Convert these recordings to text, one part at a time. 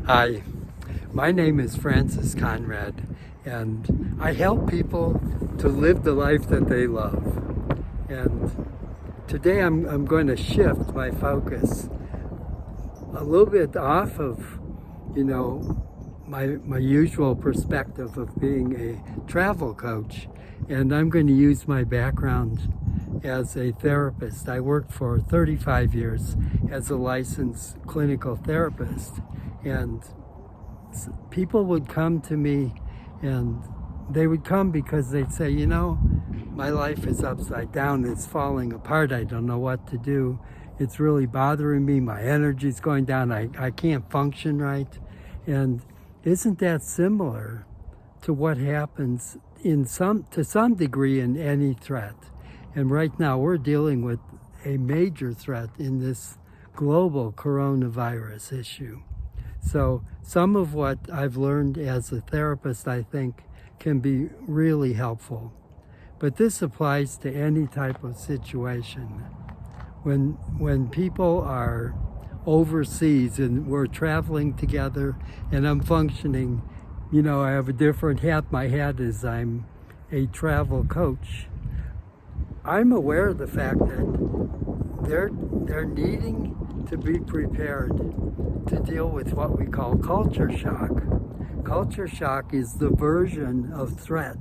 Hi, my name is Francis Conrad, and I help people to live the life that they love. And today I'm going to shift my focus a little bit off of, my usual perspective of being a travel coach, and I'm going to use my background as a therapist. I worked for 35 years as a licensed clinical therapist, and people would come to me, and they would come because they'd say, my life is upside down, it's falling apart, I don't know what to do, it's really bothering me, my energy's going down, I can't function right. And isn't that similar to what happens to some degree in any threat? And right now we're dealing with a major threat in this global coronavirus issue. So some of what I've learned as a therapist, I think, can be really helpful. But this applies to any type of situation. When people are overseas and we're traveling together and I'm functioning, I have a different hat. My hat is I'm a travel coach. I'm aware of the fact that they're needing to be prepared to deal with what we call culture shock. Culture shock is the version of threat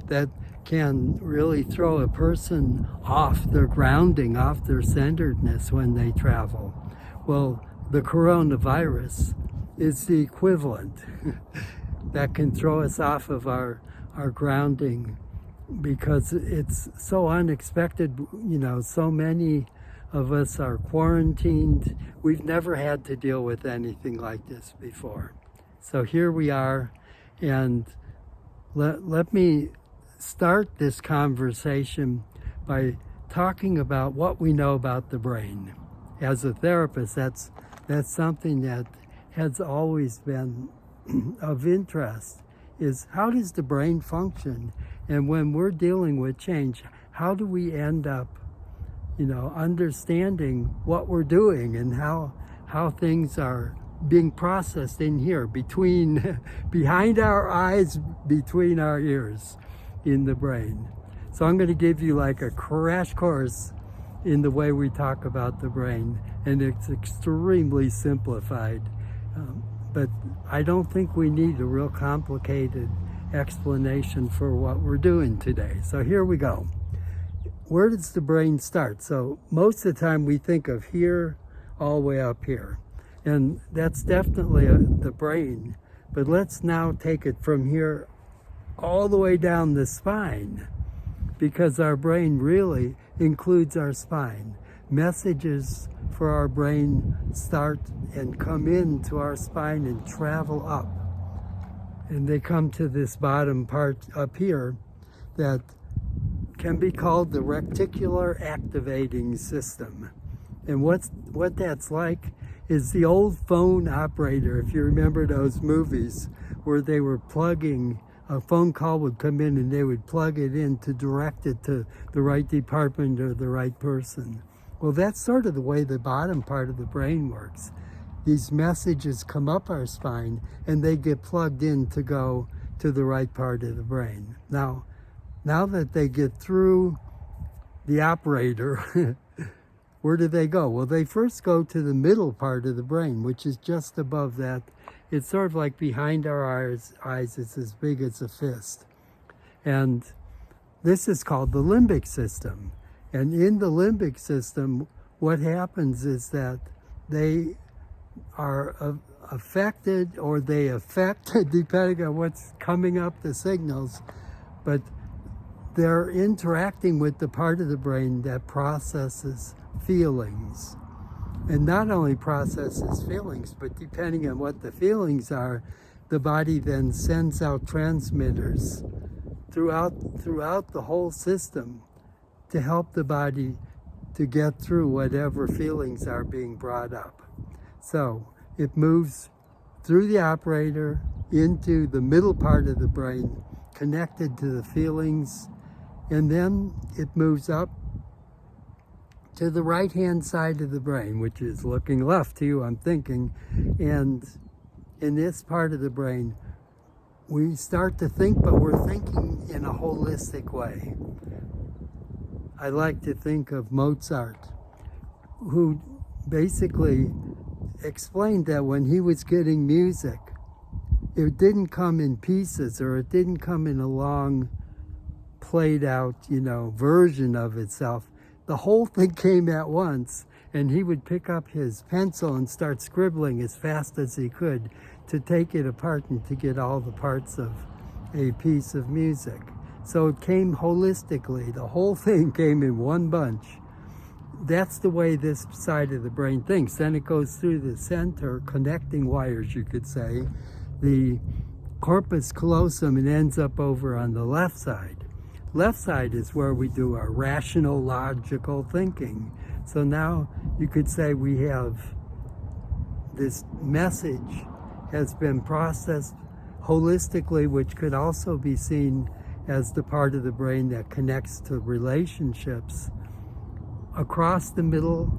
that can really throw a person off their grounding, off their centeredness when they travel. Well, the coronavirus is the equivalent that can throw us off of our grounding because it's so unexpected. So many of us are quarantined. We've never had to deal with anything like this before. So here we are, and let me start this conversation by talking about what we know about the brain. As a therapist, that's something that has always been of interest, is how does the brain function? And when we're dealing with change, how do we end up understanding what we're doing and how things are being processed in here behind our eyes, between our ears, in the brain. So I'm going to give you like a crash course in the way we talk about the brain, and it's extremely simplified. But I don't think we need a real complicated explanation for what we're doing today. So here we go. Where does the brain start? So most of the time we think of here all the way up here. And that's definitely the brain. But let's now take it from here all the way down the spine, because our brain really includes our spine. Messages for our brain start and come into our spine and travel up. And they come to this bottom part up here that can be called the reticular activating system. And what that's like is the old phone operator, if you remember those movies where they were plugging, a phone call would come in and they would plug it in to direct it to the right department or the right person. Well, that's sort of the way the bottom part of the brain works. These messages come up our spine and they get plugged in to go to the right part of the brain. Now that they get through the operator, where do they go? Well, they first go to the middle part of the brain, which is just above that. It's sort of like behind our eyes, it's as big as a fist. And this is called the limbic system. And in the limbic system, what happens is that they are affected, or they affect, depending on what's coming up, the signals, but they're interacting with the part of the brain that processes feelings. And not only processes feelings, but depending on what the feelings are, the body then sends out transmitters throughout the whole system to help the body to get through whatever feelings are being brought up. So it moves through the operator into the middle part of the brain, connected to the feelings, and then it moves up to the right-hand side of the brain, which is looking left to you, I'm thinking, and in this part of the brain, we start to think, but we're thinking in a holistic way. I like to think of Mozart, who basically explained that when he was getting music, it didn't come in pieces, or it didn't come in a long, played out, version of itself. The whole thing came at once, and he would pick up his pencil and start scribbling as fast as he could to take it apart and to get all the parts of a piece of music. So it came holistically. The whole thing came in one bunch. That's the way this side of the brain thinks. Then it goes through the center, connecting wires, you could say, the corpus callosum, and ends up over on the left side. Left side is where we do our rational, logical thinking. So now you could say we have this message has been processed holistically, which could also be seen as the part of the brain that connects to relationships, across the middle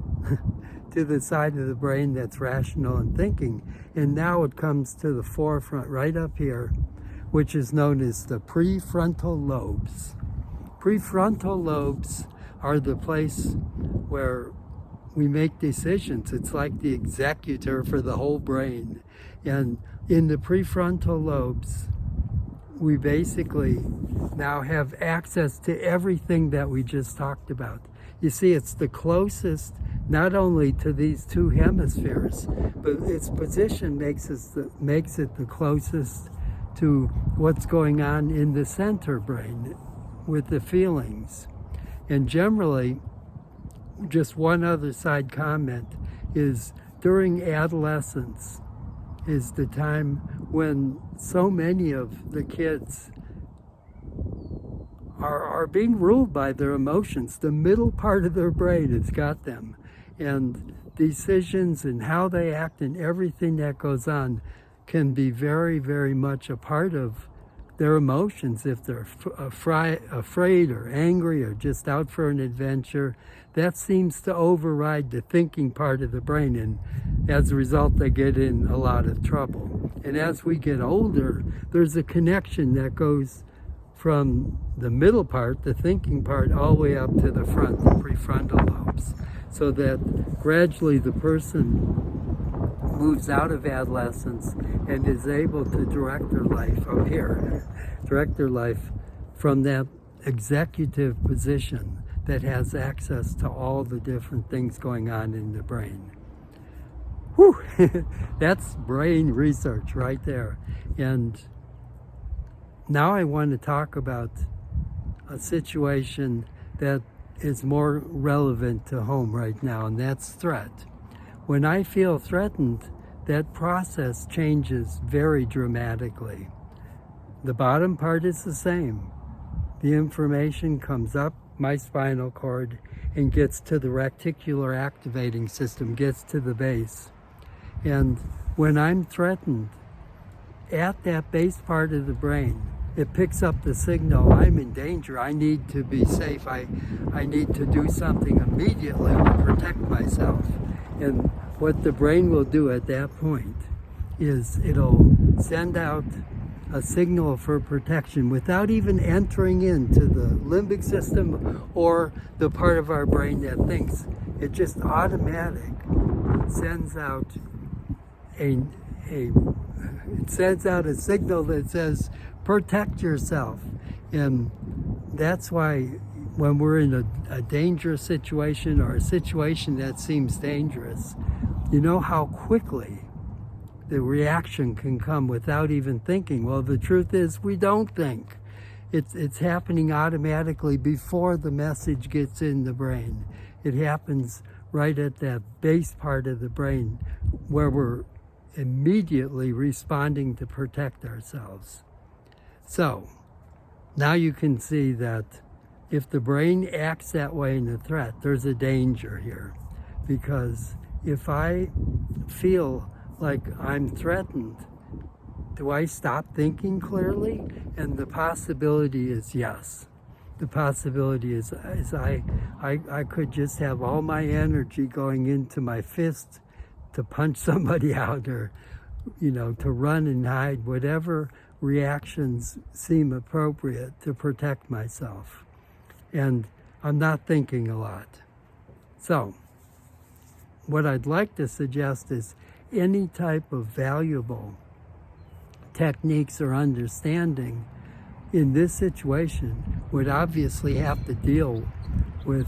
to the side of the brain that's rational and thinking. And now it comes to the forefront right up here, which is known as the prefrontal lobes. Prefrontal lobes are the place where we make decisions. It's like the executor for the whole brain. And in the prefrontal lobes, we basically now have access to everything that we just talked about. You see, it's the closest not only to these two hemispheres, but its position makes it the closest to what's going on in the center brain with the feelings. And generally, just one other side comment is during adolescence is the time when so many of the kids are being ruled by their emotions. The middle part of their brain has got them. And decisions and how they act and everything that goes on can be very, very much a part of their emotions. If they're afraid or angry or just out for an adventure, that seems to override the thinking part of the brain, and as a result they get in a lot of trouble. And as we get older, there's a connection that goes from the middle part, the thinking part, all the way up to the front, the prefrontal lobes, so that gradually the person moves out of adolescence and is able to direct their life up here, direct their life from that executive position that has access to all the different things going on in the brain. Whew! That's brain research right there. And now I want to talk about a situation that is more relevant to home right now, and that's threat. When I feel threatened, that process changes very dramatically. The bottom part is the same. The information comes up my spinal cord and gets to the reticular activating system, gets to the base. And when I'm threatened, at that base part of the brain, it picks up the signal, I'm in danger, I need to be safe, I need to do something immediately to protect myself. And what the brain will do at that point is it'll send out a signal for protection without even entering into the limbic system or the part of our brain that thinks. It just automatic sends out it sends out a signal that says protect yourself. And that's why when we're in a dangerous situation or a situation that seems dangerous, you know how quickly the reaction can come without even thinking. Well, the truth is we don't think. It's happening automatically before the message gets in the brain. It happens right at that base part of the brain where we're immediately responding to protect ourselves. So now you can see that if the brain acts that way in a threat, there's a danger here. Because if I feel like I'm threatened, do I stop thinking clearly? And the possibility is yes. The possibility is I could just have all my energy going into my fist to punch somebody out, or to run and hide, whatever reactions seem appropriate to protect myself. And I'm not thinking a lot. So, what I'd like to suggest is any type of valuable techniques or understanding in this situation would obviously have to deal with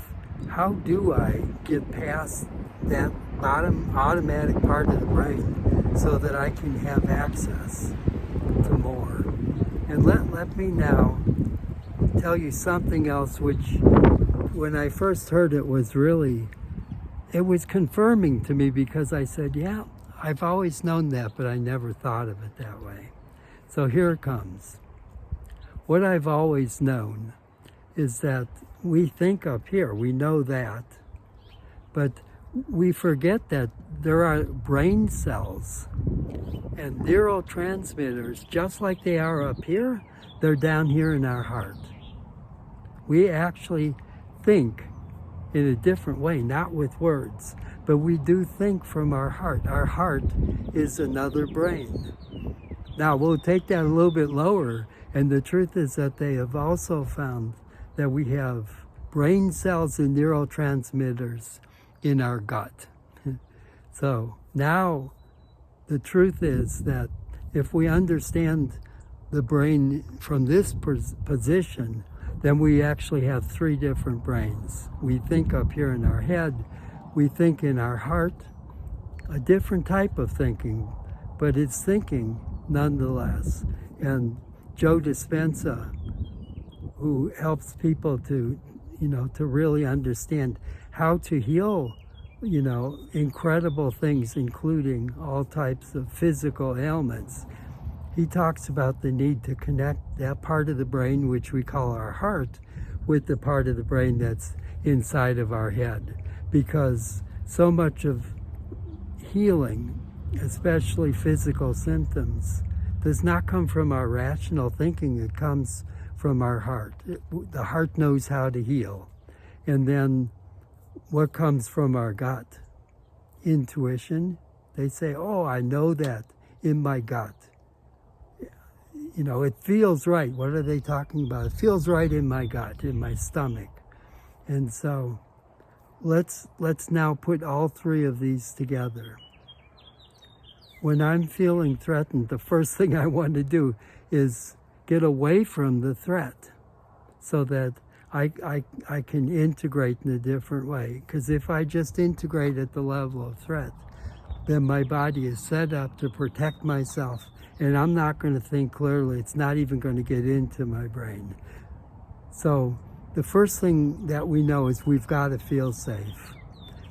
how do I get past that bottom automatic part of the brain so that I can have access to more. And let me now tell you something else which when I first heard it was confirming to me, because I said, yeah, I've always known that, but I never thought of it that way. So here it comes. What I've always known is that we think up here, we know that, but we forget that there are brain cells and neurotransmitters, just like they are up here, they're down here in our heart. We actually think in a different way, not with words, but we do think from our heart. Our heart is another brain. Now, we'll take that a little bit lower, and the truth is that they have also found that we have brain cells and neurotransmitters in our gut. So now the truth is that if we understand the brain from this position, then we actually have three different brains. We think up here in our head, we think in our heart, a different type of thinking, but it's thinking nonetheless. And Joe Dispenza, who helps people to really understand how to heal, incredible things, including all types of physical ailments. He talks about the need to connect that part of the brain, which we call our heart, with the part of the brain that's inside of our head. Because so much of healing, especially physical symptoms, does not come from our rational thinking. It comes from our heart. The heart knows how to heal. And then what comes from our gut? Intuition. They say, oh, I know that in my gut. It feels right. What are they talking about? It feels right in my gut, in my stomach. And so let's now put all three of these together. When I'm feeling threatened, the first thing I want to do is get away from the threat so that I can integrate in a different way. Because if I just integrate at the level of threat, then my body is set up to protect myself, and I'm not going to think clearly. It's not even going to get into my brain. So the first thing that we know is we've got to feel safe.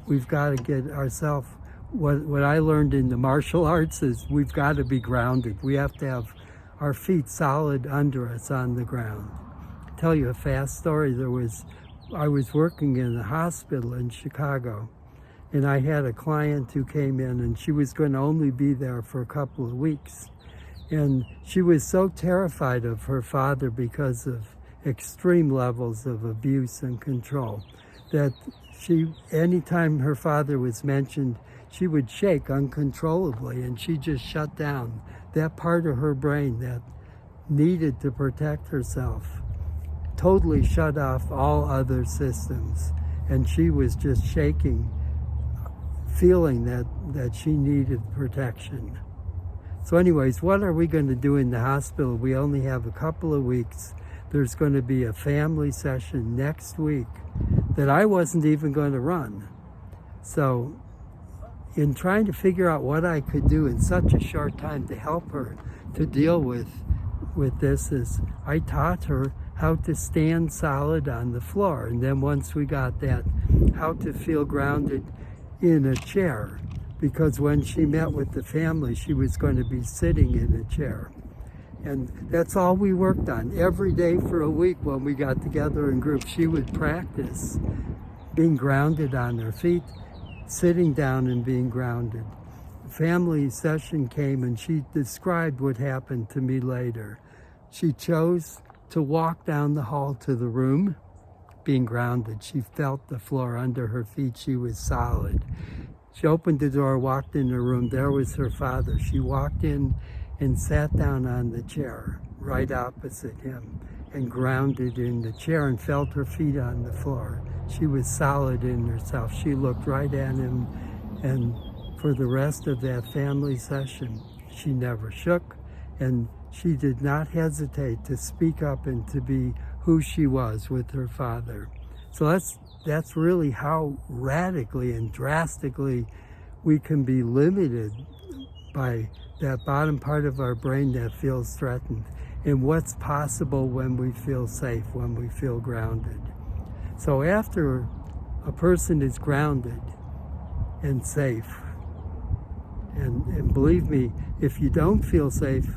We've got to get ourselves, what I learned in the martial arts is we've got to be grounded. We have to have our feet solid under us on the ground. I'll tell you a fast story. I was working in a hospital in Chicago, and I had a client who came in, and she was going to only be there for a couple of weeks. And she was so terrified of her father because of extreme levels of abuse and control that anytime her father was mentioned, she would shake uncontrollably, and she just shut down. That part of her brain that needed to protect herself totally shut off all other systems, and she was just shaking, feeling that she needed protection. So anyways, what are we going to do in the hospital? We only have a couple of weeks. There's going to be a family session next week that I wasn't even going to run. So in trying to figure out what I could do in such a short time to help her to deal with this, is I taught her how to stand solid on the floor. And then once we got that, how to feel grounded in a chair. Because when she met with the family, she was going to be sitting in a chair. And that's all we worked on. Every day for a week when we got together in groups, she would practice being grounded on her feet, sitting down and being grounded. Family session came, and she described what happened to me later. She chose to walk down the hall to the room, being grounded. She felt the floor under her feet. She was solid. She opened the door, walked in the room. There was her father. She walked in and sat down on the chair right opposite him and grounded in the chair and felt her feet on the floor. She was solid in herself. She looked right at him, and for the rest of that family session, she never shook, and she did not hesitate to speak up and to be who she was with her father. So that's really how radically and drastically we can be limited by that bottom part of our brain that feels threatened, and what's possible when we feel safe, when we feel grounded. So after a person is grounded and safe, and believe me, if you don't feel safe,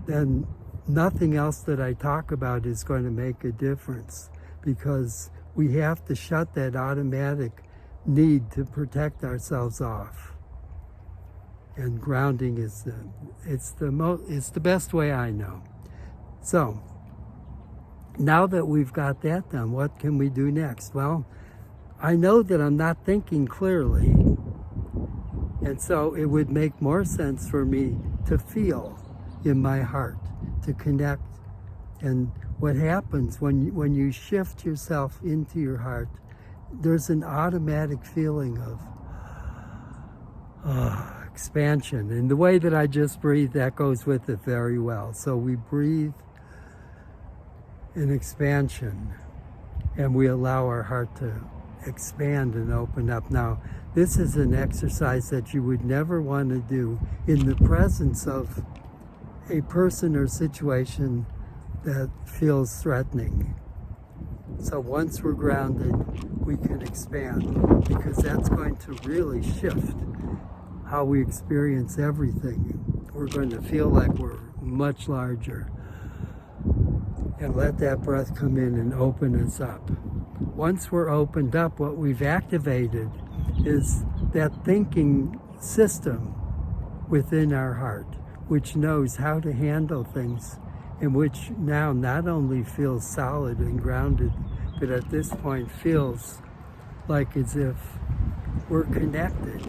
then nothing else that I talk about is going to make a difference, because we have to shut that automatic need to protect ourselves off. And grounding is the best way I know. So now that we've got that done, what can we do next? Well, I know that I'm not thinking clearly, and so it would make more sense for me to feel in my heart, to connect. And what happens when you shift yourself into your heart, there's an automatic feeling of expansion. And the way that I just breathe, that goes with it very well. So we breathe in expansion, and we allow our heart to expand and open up. Now, this is an exercise that you would never want to do in the presence of a person or situation that feels threatening. So once we're grounded, we can expand, because that's going to really shift how we experience everything. We're going to feel like we're much larger. And let that breath come in and open us up. Once we're opened up, what we've activated is that thinking system within our heart, which knows how to handle things, and which now not only feels solid and grounded, but at this point feels like as if we're connected.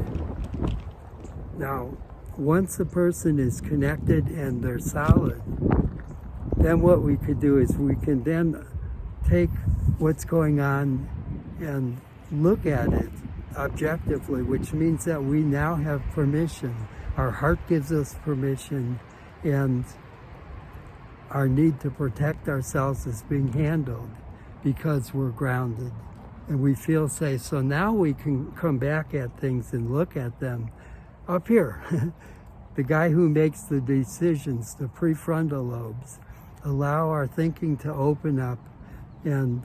Now, once a person is connected and they're solid, then what we could do is we can then take what's going on and look at it objectively, which means that we now have permission. Our heart gives us permission, and our need to protect ourselves is being handled because we're grounded and we feel safe. So now we can come back at things and look at them up here. The guy who makes the decisions, the prefrontal lobes, allow our thinking to open up, and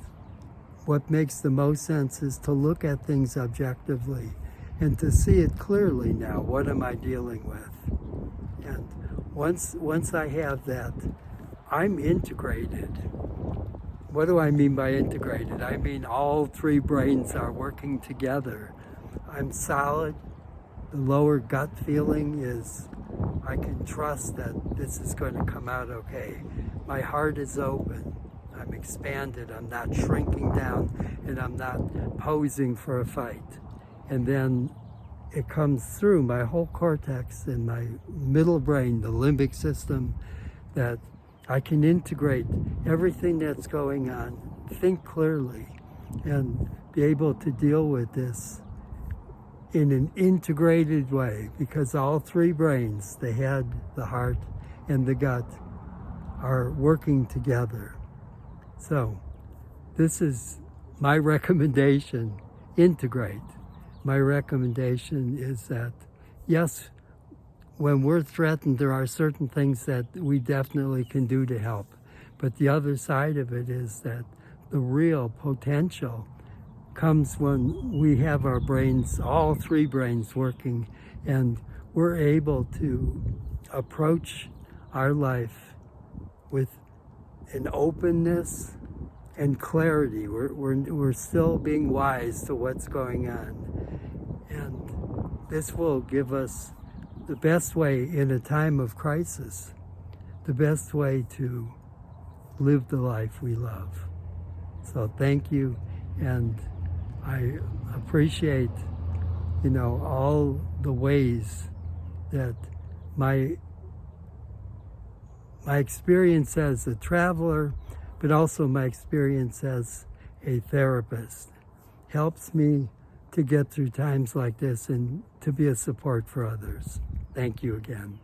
what makes the most sense is to look at things objectively and to see it clearly now. What am I dealing with? And once I have that, I'm integrated. What do I mean by integrated? I mean all three brains are working together. I'm solid. The lower gut feeling is I can trust that this is going to come out okay. My heart is open. I'm expanded. I'm not shrinking down, and I'm not posing for a fight. And then it comes through my whole cortex and my middle brain, the limbic system, that I can integrate everything that's going on, think clearly, and be able to deal with this in an integrated way, because all three brains, the head, the heart, and the gut, are working together. So this is my recommendation: integrate. My recommendation is that, yes, when we're threatened, there are certain things that we definitely can do to help. But the other side of it is that the real potential comes when we have our brains, all three brains working, and we're able to approach our life with an openness and clarity. We're still being wise to what's going on. And this will give us the best way in a time of crisis, the best way to live the life we love. So thank you, and I appreciate you know, all the ways that my experience as a traveler, but also my experience as a therapist, helps me to get through times like this and to be a support for others. Thank you again.